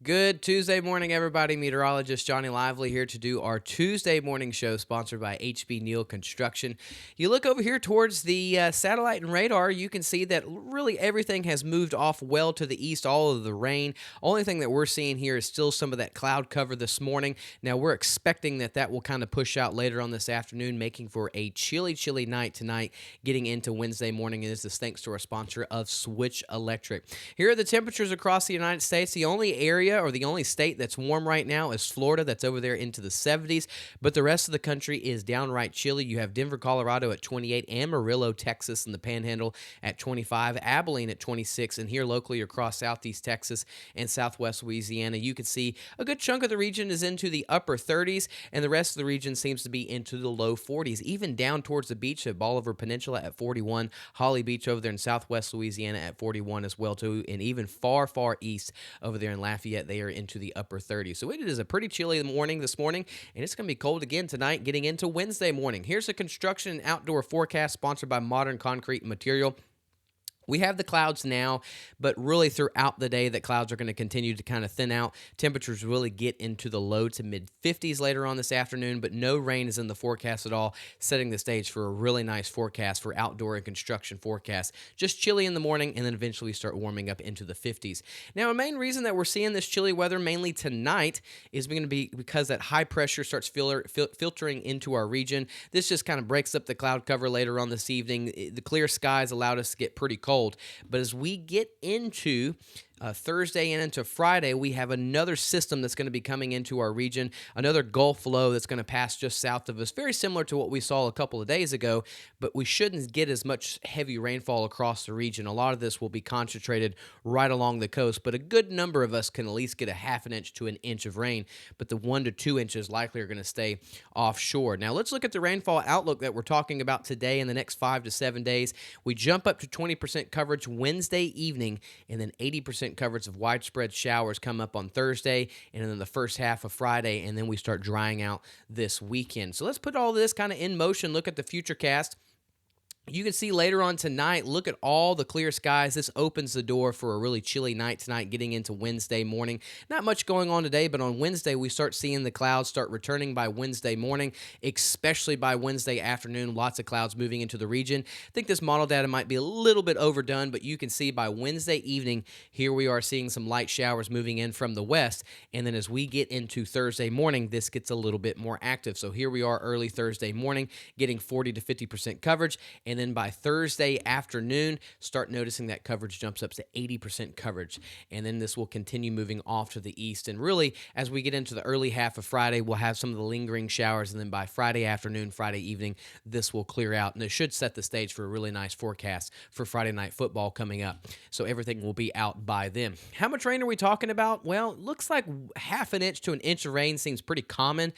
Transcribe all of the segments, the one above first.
Good Tuesday morning, everybody. Meteorologist Johnny Lively here to do our Tuesday morning show sponsored by HB Neal Construction. You look over here towards the satellite and radar, you can see that really everything has moved off well to the east, all of the rain. Only thing that we're seeing here is still some of that cloud cover this morning. Now, we're expecting that will kind of push out later on this afternoon, making for a chilly night tonight, getting into Wednesday morning. And this is thanks to our sponsor of Switch Electric. Here are the temperatures across the United States. The only area or the only state that's warm right now is Florida. That's over there into the 70s, but the rest of the country is downright chilly. You have Denver, Colorado at 28, Amarillo, Texas in the Panhandle at 25, Abilene at 26, and here locally across southeast Texas and southwest Louisiana, you can see a good chunk of the region is into the upper 30s, and the rest of the region seems to be into the low 40s, even down towards the beach at Bolivar Peninsula at 41, Holly Beach over there in southwest Louisiana at 41 as well too, and even far east over there in Lafayette, they are into the upper 30s. So it is a pretty chilly morning this morning, and it's going to be cold again tonight getting into Wednesday morning. Here's a construction and outdoor forecast sponsored by Modern Concrete Material. We have the clouds now, but really throughout the day, that clouds are going to continue to kind of thin out. Temperatures really get into the low to mid 50s later on this afternoon, but no rain is in the forecast at all, setting the stage for a really nice forecast for outdoor and construction forecast. Just chilly in the morning, and then eventually start warming up into the 50s. Now, a main reason that we're seeing this chilly weather mainly tonight is going to be because that high pressure starts filtering into our region. This just kind of breaks up the cloud cover later on this evening. The clear skies allowed us to get pretty cold. But as we get into Thursday and into Friday, we have another system that's going to be coming into our region, another Gulf low that's going to pass just south of us, very similar to what we saw a couple of days ago, but we shouldn't get as much heavy rainfall across the region. A lot of this will be concentrated right along the coast, but a good number of us can at least get a half an inch to an inch of rain, but the 1 to 2 inches likely are going to stay offshore. Now, let's look at the rainfall outlook that we're talking about today in the next 5 to 7 days. We jump up to 20% coverage Wednesday evening, and then 80% coverage of widespread showers come up on Thursday, and then the first half of Friday, and then we start drying out this weekend. So let's put all this kind of in motion, look at the future cast. You can see later on tonight, look at all the clear skies. This opens the door for a really chilly night tonight getting into Wednesday morning. Not much going on today, but on Wednesday, we start seeing the clouds start returning by Wednesday morning, especially by Wednesday afternoon. Lots of clouds moving into the region. I think this model data might be a little bit overdone, but you can see by Wednesday evening, here we are seeing some light showers moving in from the west. And then as we get into Thursday morning, this gets a little bit more active. So here we are early Thursday morning, getting 40 to 50% coverage. And then by Thursday afternoon, start noticing that coverage jumps up to 80% coverage. And then this will continue moving off to the east. And really, as we get into the early half of Friday, we'll have some of the lingering showers. And then by Friday afternoon, Friday evening, this will clear out. And it should set the stage for a really nice forecast for Friday Night Football coming up. So everything will be out by then. How much rain are we talking about? Well, it looks like half an inch to an inch of rain seems pretty common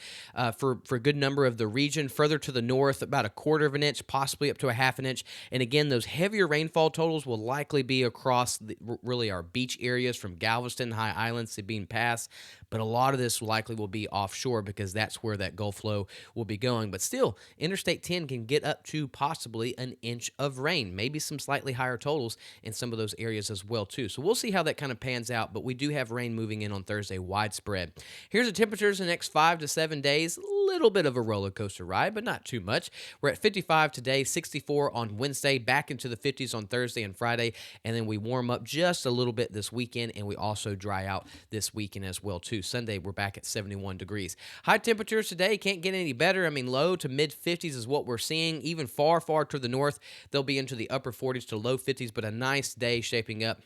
for a good number of the region. Further to the north, about a quarter of an inch, possibly up to a half an inch. And again, those heavier rainfall totals will likely be across really our beach areas from Galveston, High Island, Sabine Pass. But a lot of this likely will be offshore because that's where that Gulf flow will be going. But still, Interstate 10 can get up to possibly an inch of rain, maybe some slightly higher totals in some of those areas as well too. So we'll see how that kind of pans out, but we do have rain moving in on Thursday widespread. Here's the temperatures in the next 5 to 7 days. Little bit of a roller coaster ride, but not too much. We're at 55 today, 64 on Wednesday, back into the 50s on Thursday and Friday, and then we warm up just a little bit this weekend, and we also dry out this weekend as well too. Sunday, we're back at 71 degrees. High temperatures today can't get any better. I mean, low to mid 50s is what we're seeing. Even far to the north, they'll be into the upper 40s to low 50s, but a nice day shaping up.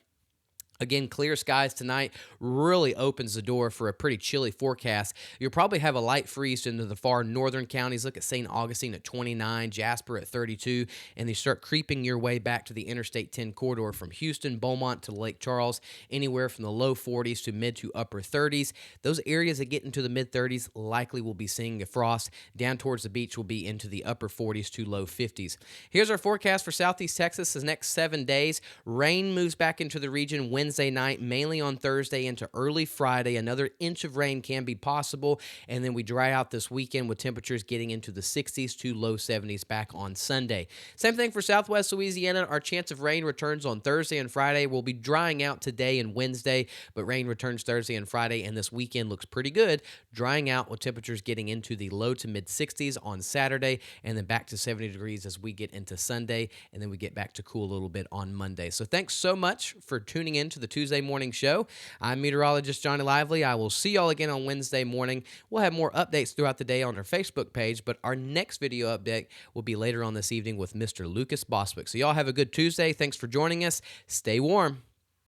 Again, clear skies tonight really opens the door for a pretty chilly forecast. You'll probably have a light freeze into the far northern counties. Look at St. Augustine at 29, Jasper at 32, and they start creeping your way back to the Interstate 10 corridor from Houston, Beaumont to Lake Charles, anywhere from the low 40s to mid to upper 30s. Those areas that get into the mid 30s likely will be seeing a frost. Down towards the beach will be into the upper 40s to low 50s. Here's our forecast for Southeast Texas the next 7 days. Rain moves back into the region Wednesday Wednesday night, mainly on Thursday into early Friday. Another inch of rain can be possible, and then we dry out this weekend with temperatures getting into the 60s to low 70s back on Sunday. Same thing for Southwest Louisiana. Our chance of rain returns on Thursday and Friday. We'll be drying out today and Wednesday, but rain returns Thursday and Friday, and this weekend looks pretty good, drying out with temperatures getting into the low to mid 60s on Saturday, and then back to 70 degrees as we get into Sunday, and then we get back to cool a little bit on Monday. So thanks so much for tuning in to the Tuesday morning show. I'm meteorologist Johnny Lively. I will see y'all again on Wednesday morning. We'll have more updates throughout the day on our Facebook page, but our next video update will be later on this evening with Mr. Lucas Boswick. So y'all have a good Tuesday. Thanks for joining us. Stay warm.